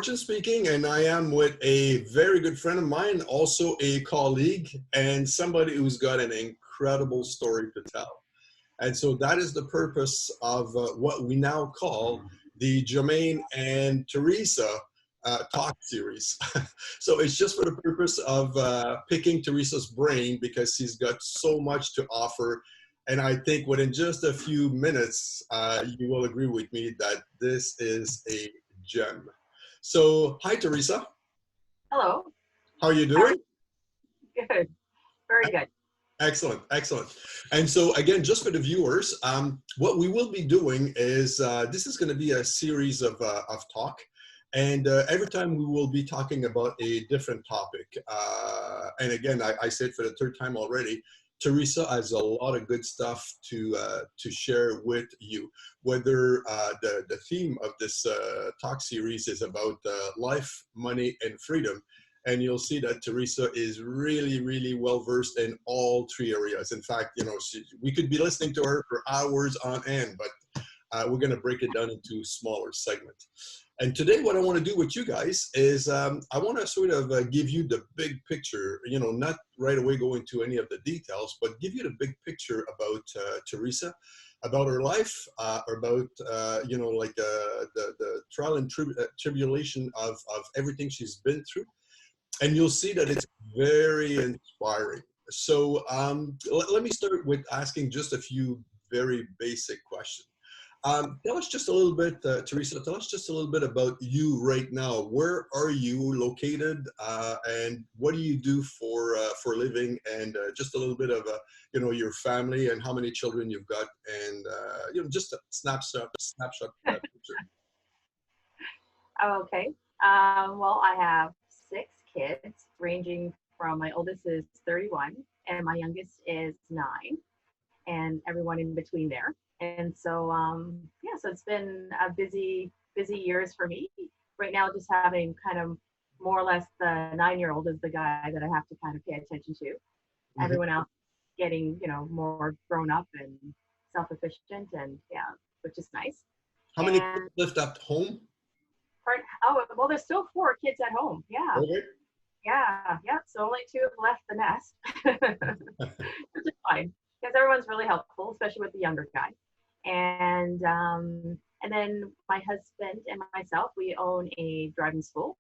Fortune speaking, and I am with a very good friend of mine, also a colleague, and somebody who's got an incredible story to tell. And so that is the purpose of what we now call the Germain and Teresa talk series. So it's just for the purpose of picking Teresa's brain because she's got so much to offer. And I think within just a few minutes, you will agree with me that this is a gem. So, hi, Teresa. Hello. How are you doing? Good. Very good. Excellent, excellent. And so again, just for the viewers, what we will be doing is this is going to be a series of talk. And every time we will be talking about a different topic. And again, I said for the third time already, Teresa has a lot of good stuff to share with you. Whether the theme of this talk series is about life, money, and freedom, and you'll see that Teresa is really, really well versed in all three areas. In fact, you know, we could be listening to her for hours on end, but we're going to break it down into smaller segments. And today what I want to do with you guys is I want to sort of give you the big picture, you know, not right away go into any of the details, but give you the big picture about Teresa, about her life, about, you know, like the trial and tribulation of everything she's been through. And you'll see that it's very inspiring. So let me start with asking just a few very basic questions. Tell us just a little bit, Teresa, tell us just a little bit about you right now. Where are you located and what do you do for a living, and just a little bit of, you know, your family and how many children you've got, and, you know, just a snapshot of that picture. Okay. Well, I have 6 kids, ranging from my oldest is 31 and my youngest is 9, and everyone in between there. And so, yeah, so it's been a busy years for me. Right now, just having kind of more or less the 9-year-old is the guy that I have to kind of pay attention to. Mm-hmm. Everyone else getting, you know, more grown up and self-efficient, and yeah, which is nice. How many kids left at home? Oh, well, there's still 4 kids at home. Yeah. Okay. Yeah. So only 2 have left the nest, which is fine because everyone's really helpful, especially with the younger guy. And then my husband and myself, we own a driving school.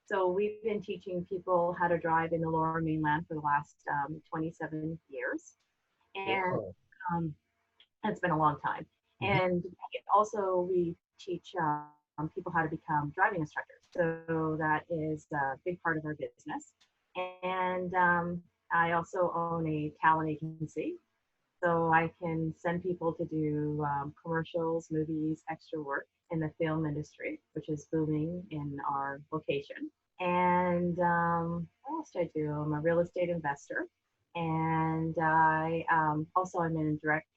So we've been teaching people how to drive in the Lower Mainland for the last 27 years, and wow. It's been a long time. Mm-hmm. And also we teach people how to become driving instructors. So that is a big part of our business. And I also own a talent agency. So I can send people to do commercials, movies, extra work in the film industry, which is booming in our location. And what else do I do? I'm a real estate investor. And I also am in direct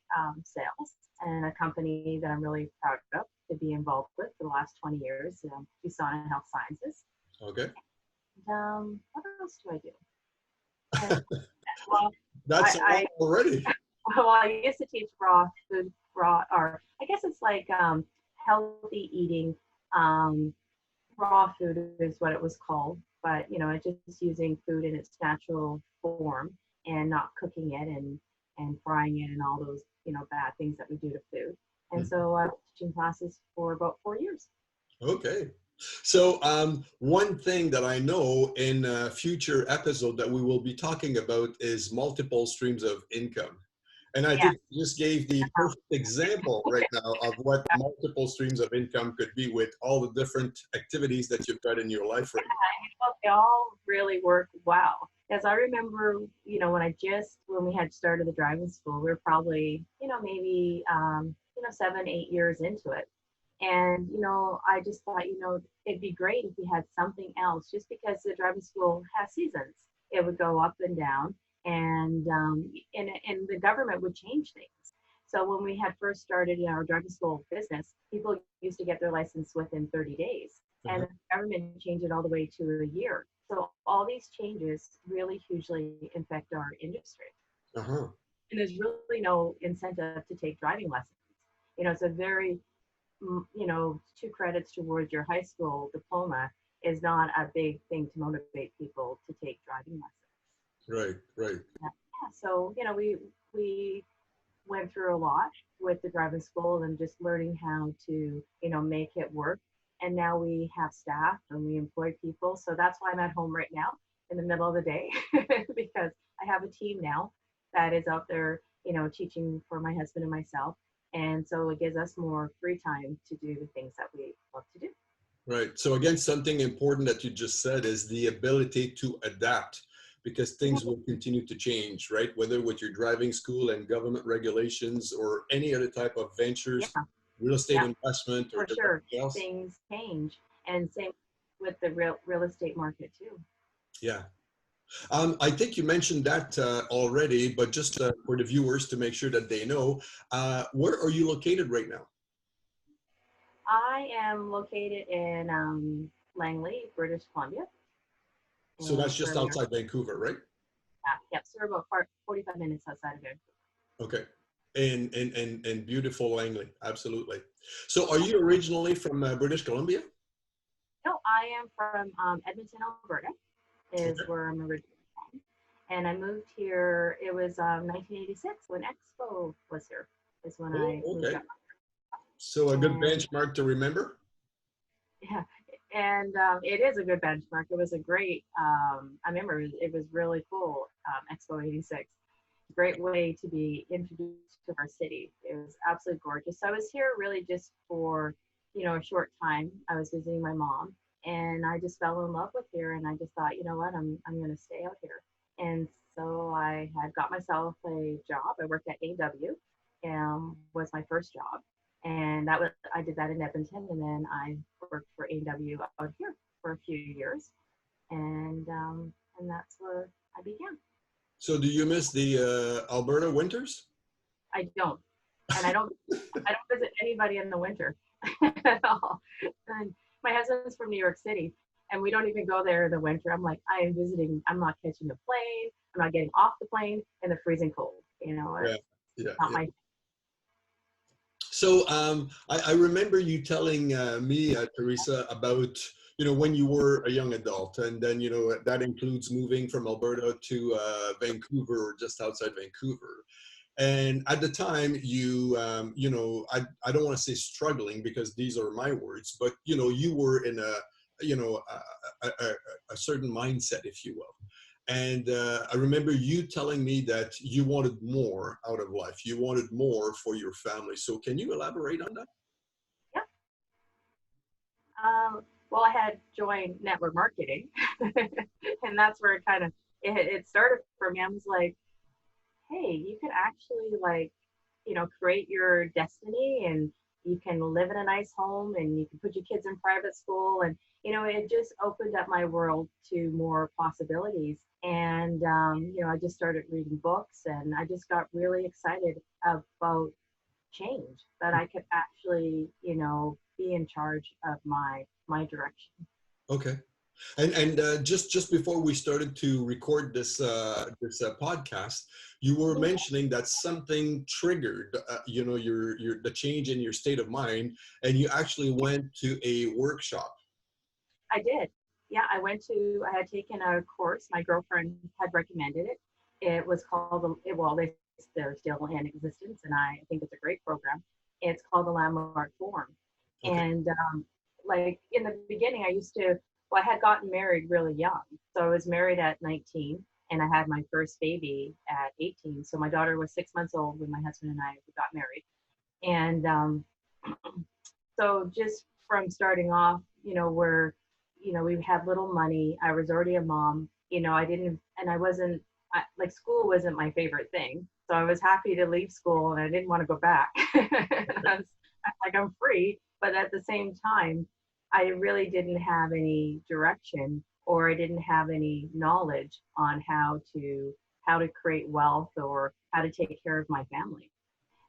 sales and a company that I'm really proud of to be involved with for the last 20 years, Tucson Health Sciences. Okay. And, what else do I do? And, well, that's already. Well, I used to teach raw food, or I guess it's like healthy eating. Raw food is what it was called, but you know, it's just using food in its natural form and not cooking it and frying it and all those, you know, bad things that we do to food. And so I was teaching classes for about 4 years. Okay. So one thing that I know in a future episode that we will be talking about is multiple streams of income. And I think you just gave the perfect example right now of what multiple streams of income could be with all the different activities that you've got in your life right now. They all really work well. As I remember, you know, when we had started the driving school, we were probably, you know, maybe, 7, 8 years into it. And, you know, I just thought, you know, it'd be great if we had something else, just because the driving school has seasons. It would go up and down. And the government would change things. So when we had first started our driving school business, people used to get their license within 30 days. Uh-huh. And the government changed it all the way to a year. So all these changes really hugely affect our industry. Uh-huh. And there's really no incentive to take driving lessons. You know, it's a very, you know, 2 credits towards your high school diploma is not a big thing to motivate people to take driving lessons. Right, right. Yeah. So, we went through a lot with the driving school and just learning how to, make it work. And now we have staff and we employ people. So that's why I'm at home right now in the middle of the day because I have a team now that is out there, teaching for my husband and myself. And so it gives us more free time to do the things that we love to do. Right. So again, something important that you just said is the ability to adapt because things will continue to change, right? Whether with your driving school and government regulations or any other type of ventures, Yeah, real estate yeah, investment or for just sure. anything else. Things change. And same with the real estate market too. Yeah. I think you mentioned that already, but just for the viewers to make sure that they know, where are you located right now? I am located in Langley, British Columbia. So that's And just where we are. outside Vancouver, right? Yep, so we're about 45 minutes outside of Vancouver. Okay. And beautiful Langley, absolutely. So are you originally from British Columbia? No, I am from Edmonton, Alberta, is Okay. where I'm originally from. And I moved here, it was 1986 when Expo was here, is when Oh, I moved okay. up. So a good And benchmark to remember? yeah, and it is a good benchmark. It was a great, I remember it was really cool, Expo 86. Great way to be introduced to our city. It was absolutely gorgeous. So I was here really just for, a short time. I was visiting my mom and I just fell in love with here and I just thought, you know what, I'm going to stay out here. And so I had got myself a job. I worked at AW, was my first job. And I did that in Edmonton and then I worked for AW out here for a few years. And that's where I began. So do you miss the Alberta winters? I don't. And I don't visit anybody in the winter at all. And my husband's from New York City and we don't even go there in the winter. I'm like, I'm not catching the plane. I'm not getting off the plane in the freezing cold. Yeah, It's yeah, not yeah. my. So I remember you telling me, Teresa, about when you were a young adult, and then that includes moving from Alberta to Vancouver or just outside Vancouver. And at the time, I don't want to say struggling because these are my words, but you were in a certain mindset, if you will. And I remember you telling me that you wanted more out of life. You wanted more for your family. So can you elaborate on that? Yeah. Well, I had joined network marketing, and that's where it started for me. I was like, hey, you can actually create your destiny and you can live in a nice home and you can put your kids in private school. And, it just opened up my world to more possibilities. And, I just started reading books and I just got really excited about change that I could actually, be in charge of my direction. Okay. And just before we started to record this podcast, you were mentioning that something triggered, your the change in your state of mind, and you actually went to a workshop. I did. Yeah, I had taken a course. My girlfriend had recommended it. It was called, they're still in existence, and I think it's a great program. It's called the Landmark Forum. Okay. And like in the beginning, I had gotten married really young. So I was married at 19 and I had my first baby at 18. So my daughter was 6 months old when my husband and I got married. And so just from starting off, we had little money. I was already a mom. I didn't, and I wasn't, like school wasn't my favorite thing. So I was happy to leave school and I didn't want to go back. I'm free, but at the same time, I really didn't have any direction or I didn't have any knowledge on how to create wealth or how to take care of my family.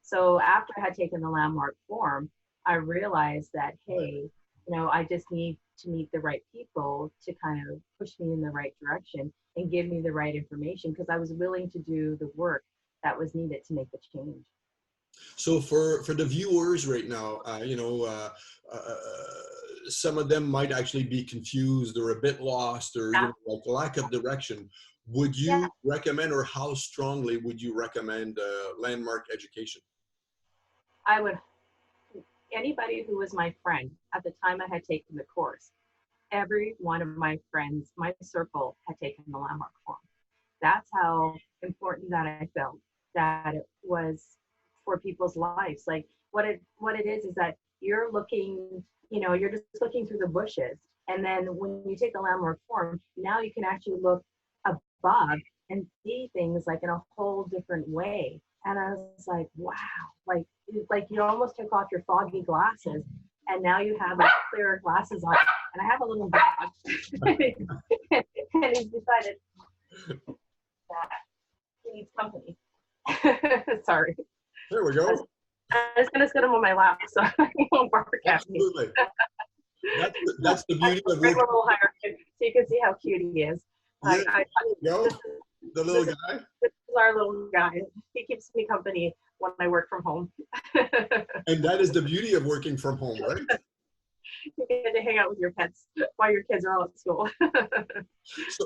So after I had taken the landmark form, I realized that, hey, I just need to meet the right people to kind of push me in the right direction and give me the right information because I was willing to do the work that was needed to make the change. So for the viewers right now, uh, some of them might actually be confused or a bit lost or Yeah. like lack of direction. Would Yeah. you recommend, or how strongly would you recommend landmark education? I would, anybody who was my friend at the time I had taken the course, every one of my friends, my circle had taken the landmark form. That's how important that I felt that it was for people's lives. Like what it is that you're looking, you're just looking through the bushes. And then when you take the landmark form, now you can actually look above and see things like in a whole different way. And I was like, wow, like you almost took off your foggy glasses and now you have like clearer glasses on. And I have a little dog and he's decided that he needs company. Sorry. There we go. I was going to sit him on my lap so he won't bark at me. Absolutely. That's the beauty of bring a little higher so you can see how cute he is. Yeah, there you go. The little guy. This is our little guy. He keeps me company when I work from home. And that is the beauty of working from home, right? You get to hang out with your pets while your kids are all at school.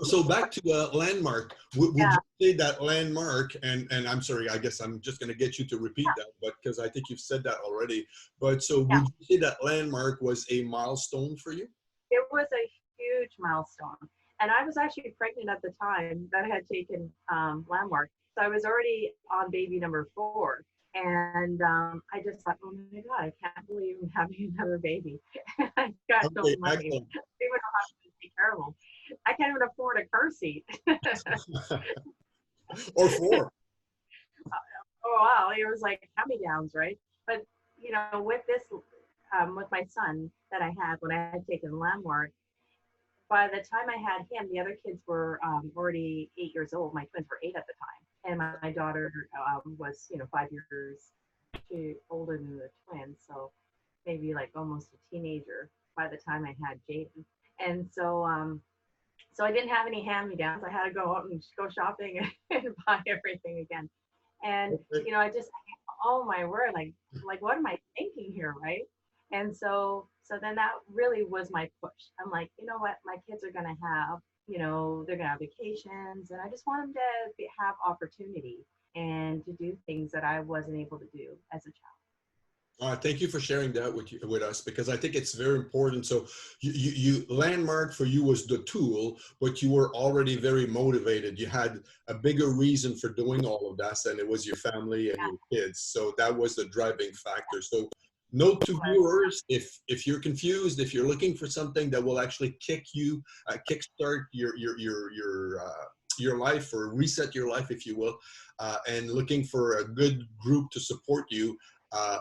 So back to landmark. Would Yeah. you say that landmark, and I'm sorry, I guess I'm just going to get you to repeat that, but because I think you've said that already. But so would you say that landmark was a milestone for you? It was a huge milestone. And I was actually pregnant at the time that I had taken landmark. So I was already on baby number 4. And I just thought, oh my God, I can't believe I'm having another baby. I got no money. I don't even know how to take care of them. I can't even afford a car seat. Or 4. Oh, wow. It was like hand-me-downs, right? But, with this, with my son that I had when I had taken landmark, by the time I had him, the other kids were already 8 years old. My twins were 8 at the time. And my daughter was, 5 years older than the twins. So maybe like almost a teenager by the time I had Jaden. And so, so I didn't have any hand-me-downs. I had to go out and go shopping and buy everything again. And, I just, oh my word, like what am I thinking here, right? And so then that really was my push. I'm like, you know what, my kids are going to have, they're going to have vacations, and I just want them to have opportunity and to do things that I wasn't able to do as a child. Thank you for sharing that with us, because I think it's very important. So you landmark for you was the tool, but you were already very motivated. You had a bigger reason for doing all of that, and it was your family and your kids. So that was the driving factor. So note to viewers, if you're confused, if you're looking for something that will actually kickstart your life, or reset your life, if you will, and looking for a good group to support you,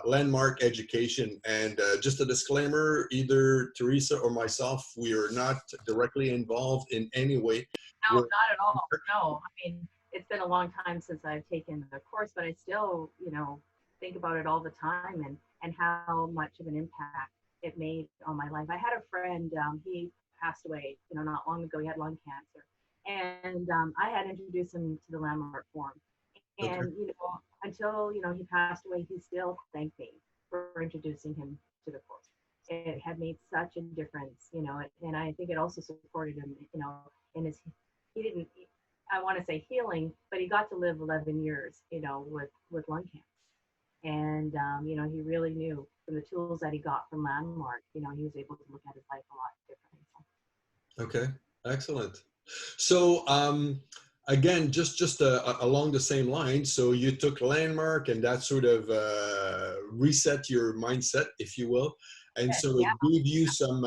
landmark education. And just a disclaimer, either Teresa or myself, we are not directly involved in any way. No, not at all. No, I mean, it's been a long time since I've taken the course, but I still, think about it all the time and how much of an impact it made on my life. I had a friend, he passed away, not long ago. He had lung cancer. And I had introduced him to the landmark form. And, until, he passed away, he still thanked me for introducing him to the course. It had made such a difference, and I think it also supported him, in his, I want to say healing, but he got to live 11 years, with lung cancer. And, he really knew from the tools that he got from landmark, he was able to look at his life a lot differently. Okay, excellent. So, again, just along the same line, so you took landmark, and that sort of reset your mindset, if you will, and so it gave you some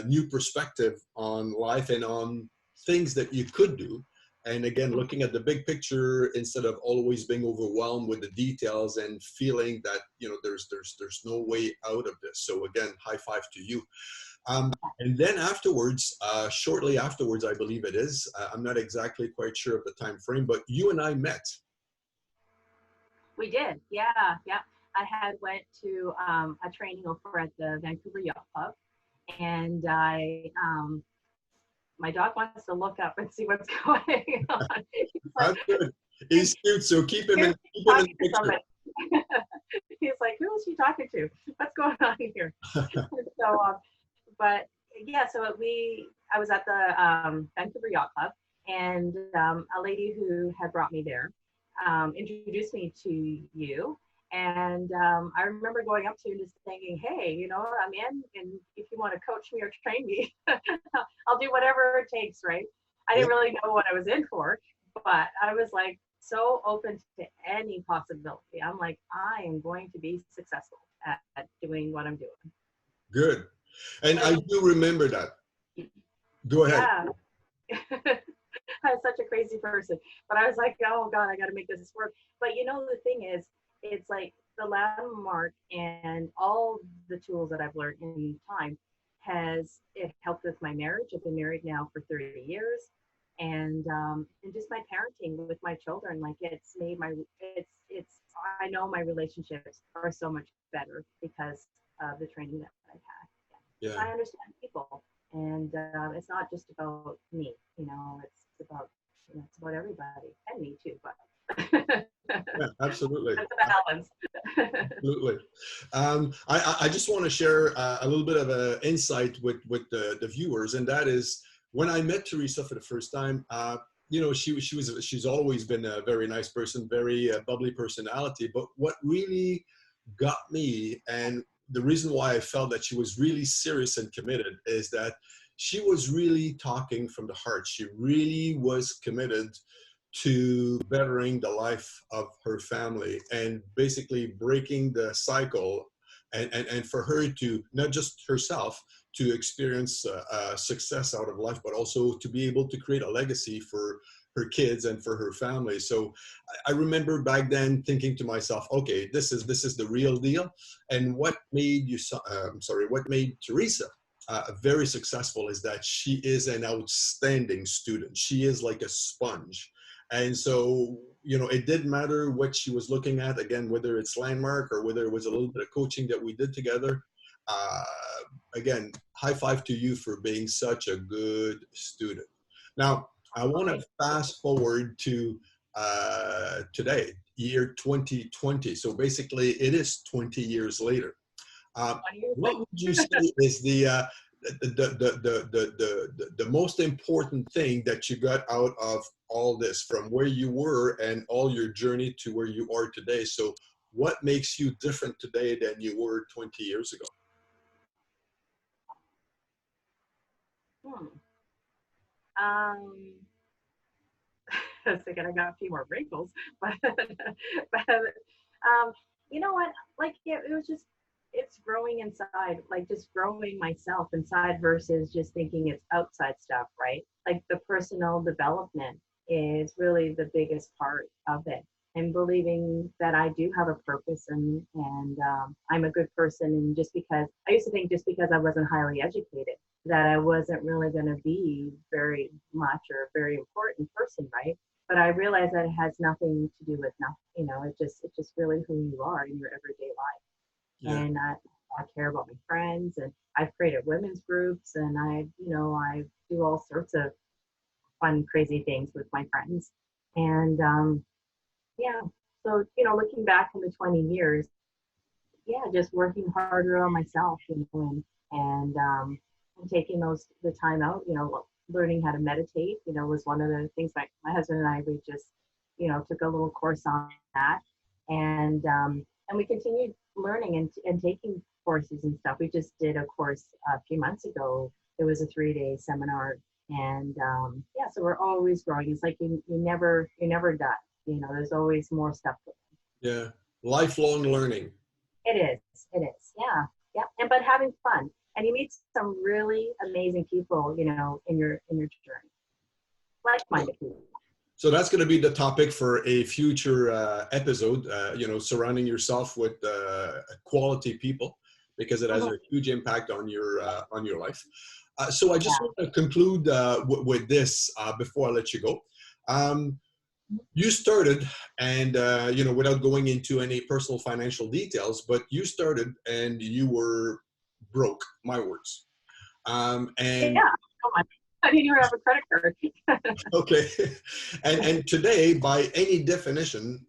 new perspective on life and on things that you could do. And again, looking at the big picture instead of always being overwhelmed with the details and feeling that there's no way out of this. So again, high five to you. And then afterwards, shortly afterwards, I believe it is, I'm not exactly quite sure of the time frame, but you and I met. We did, yeah. I had went to a training over at the Vancouver Yacht Club, and my dog wants to look up and see what's going on. That's good. He's cute, so keep him in the picture. He's like, who is she talking to? What's going on here? So but yeah, so I was at the Vancouver Yacht Club, and a lady who had brought me there introduced me to you. And I remember going up to you and just thinking, hey, you know, I'm in, and if you want to coach me or train me, I'll do whatever it takes, right? I didn't really know what I was in for, but I was like so open to any possibility. I'm like, I am going to be successful at doing what I'm doing. Good. And I do remember that. Go ahead. Yeah. I was such a crazy person, but I was like, oh God, I got to make this work. But you know, the thing is, it's like the landmark and all the tools that I've learned in time it helped with my marriage. I've been married now for 30 years, and just my parenting with my children. Like it's made I know my relationships are so much better because of the training that I've had. Yeah. I understand people, and it's not just about me. You know, it's about everybody and me too. But yeah, absolutely. That's a balance. Absolutely. I just want to share a little bit of an insight with the viewers, and that is when I met Teresa for the first time. You know, she's always been a very nice person, very bubbly personality. But what really got me, and the reason why I felt that she was really serious and committed, is that she was really talking from the heart. She really was committed to bettering the life of her family and basically breaking the cycle, and for her to, not just herself, to experience success out of life, but also to be able to create a legacy for her kids and for her family. So I remember back then thinking to myself, okay, this is the real deal. And what made what made Teresa very successful is that she is an outstanding student. She is like a sponge. And so, you know, it didn't matter what she was looking at, again, whether it's landmark or whether it was a little bit of coaching that we did together. Again, high five to you for being such a good student. Now, I want to fast forward to today, year 2020. So basically, it is 20 years later. What would you say is the most important thing that you got out of all this, from where you were and all your journey to where you are today? So what makes you different today than you were 20 years ago? I was thinking I got a few more wrinkles, but you know what? Like it was just, it's growing inside, like just growing myself inside versus just thinking it's outside stuff, right? Like the personal development is really the biggest part of it, and believing that I do have a purpose, and I'm a good person. And just because I used to think just because I wasn't highly educated that I wasn't really going to be very much or a very important person, right? But I realized that it has nothing to do with nothing. You know, it's just really who you are in your everyday life. Yeah. And I care about my friends, and I've created women's groups, and I do all sorts of fun, crazy things with my friends. And yeah, so, you know, looking back in the 20 years, yeah, just working harder on myself, you know, and taking the time out, you know, learning how to meditate, you know, was one of the things my husband and I, we just, you know, took a little course on that. And we continued learning and taking courses and stuff. We just did a course a few months ago. It was a 3-day seminar. And yeah, so we're always growing. It's like you're never done. You know, there's always more stuff to learn. Yeah, lifelong learning. It is. Yeah. But having fun. And you meet some really amazing people, you know, in your journey. Like-minded people. So that's going to be the topic for a future episode, you know, surrounding yourself with quality people, because it has a huge impact on your life. So I just want to conclude with this before I let you go. You started, and, you know, without going into any personal financial details, but you started and you were broke, my words. And yeah, I didn't even have a credit card. Okay. And today, by any definition,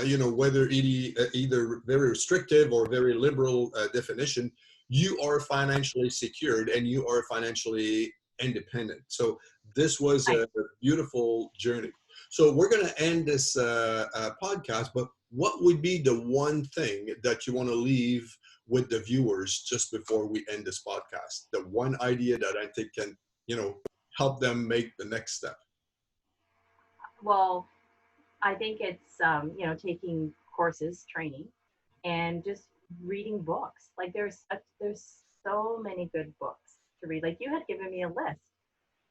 you know, whether either very restrictive or very liberal definition, you are financially secured and you are financially independent. So this was a beautiful journey. So we're going to end this podcast, but what would be the one thing that you want to leave with the viewers just before we end this podcast? The one idea that I think can, help them make the next step. Well, I think it's, taking courses, training, and just reading books. Like there's so many good books to read. Like you had given me a list,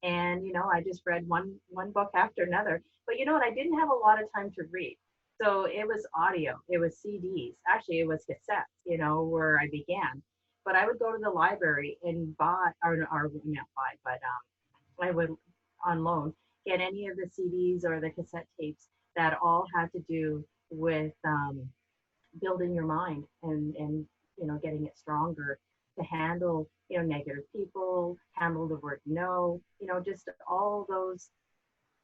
and I just read one book after another. But you know what? I didn't have a lot of time to read, so it was audio, it was CDs. Actually, it was cassettes. Where I began. But I would go to the library and buy, or not buy, but I would on loan get any of the CDs or the cassette tapes that all had to do with building your mind and getting it stronger to handle negative people, handle the word no, just all those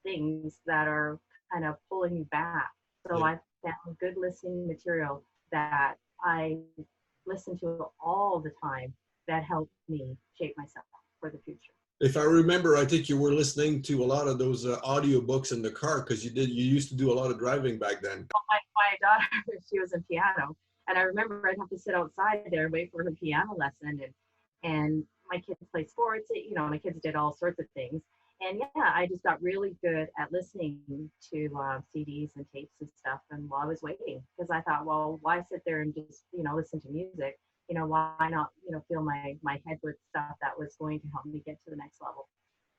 things that are kind of pulling you back. So I found good listening material that I listen to all the time that helped me shape myself for the future. If I remember, I think you were listening to a lot of those audio books in the car because you used to do a lot of driving back then. Well, my daughter, she was in piano, and I remember I'd have to sit outside there and wait for her piano lesson, and my kids play sports. My kids did all sorts of things, and I just got really good at listening to CDs and tapes and stuff. And while I was waiting, because I thought, well, why sit there and just listen to music? Why not, fill my head with stuff that was going to help me get to the next level.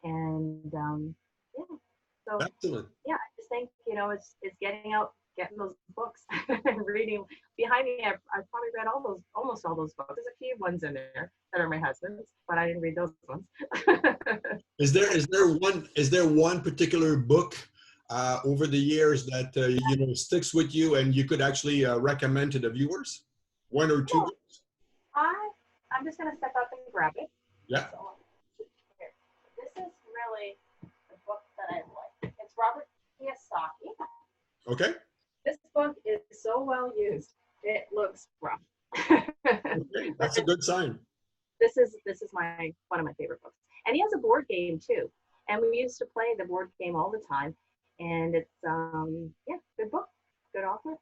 And so Excellent. I just think, it's getting out, getting those books and reading. Behind me, I've probably read almost all those books. There's a few ones in there that are my husband's, but I didn't read those ones. Is there one particular book over the years that sticks with you and you could actually recommend to the viewers? One or two books? I'm just going to step up and grab it. Yeah. So, here. This is really the book that I like. It's Robert Kiyosaki. Okay. This book is so well used. It looks rough. Okay. That's a good sign. This is one of my favorite books. And he has a board game too. And we used to play the board game all the time. And it's good book, good author.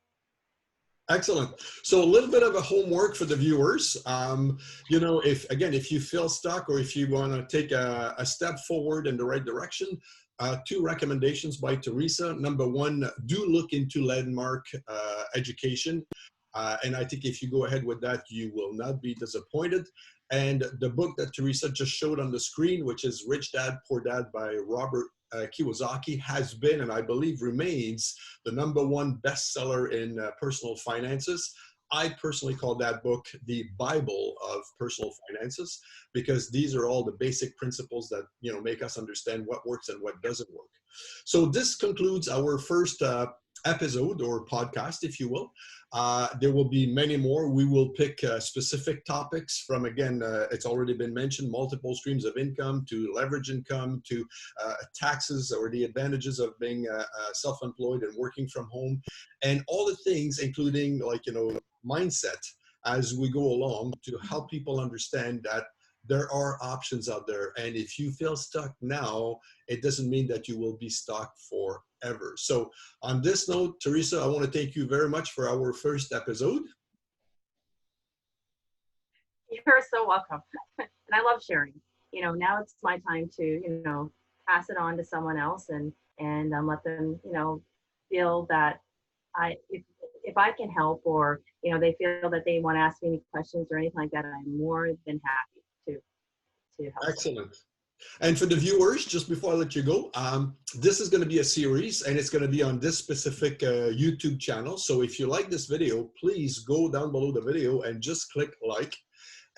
Excellent. So a little bit of a homework for the viewers. If you feel stuck or if you want to take a step forward in the right direction, two recommendations by Teresa. Number one, do look into landmark education. And I think if you go ahead with that, you will not be disappointed. And the book that Teresa just showed on the screen, which is Rich Dad, Poor Dad by Robert Kiyosaki, has been, and I believe remains, the #1 bestseller in personal finances. I personally call that book the Bible of personal finances, because these are all the basic principles that make us understand what works and what doesn't work. So this concludes our first episode or podcast, if you will. There will be many more. We will pick specific topics from, again, it's already been mentioned, multiple streams of income to leverage income to taxes or the advantages of being self-employed and working from home, and all the things, including mindset, as we go along, to help people understand that there are options out there. And if you feel stuck now, it doesn't mean that you will be stuck forever. So on this note, Teresa, I want to thank you very much for our first episode. You're so welcome. And I love sharing. Now it's my time to, pass it on to someone else and let them, feel that if I can help, or, they feel that they want to ask me any questions or anything like that, I'm more than happy to help. Excellent. And for the viewers, just before I let you go, this is going to be a series, and it's going to be on this specific YouTube channel. So if you like this video, please go down below the video and just click like.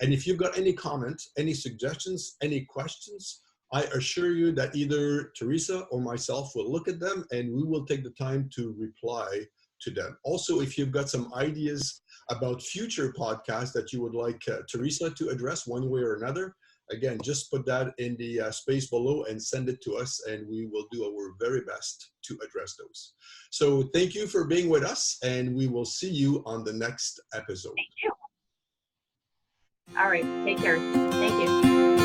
And if you've got any comments, any suggestions, any questions, I assure you that either Teresa or myself will look at them and we will take the time to reply to them. Also, if you've got some ideas about future podcasts that you would like Teresa to address one way or another, again, just put that in the space below and send it to us, and we will do our very best to address those. So thank you for being with us, and we will see you on the next episode. Thank you. All right. Take care. Thank you.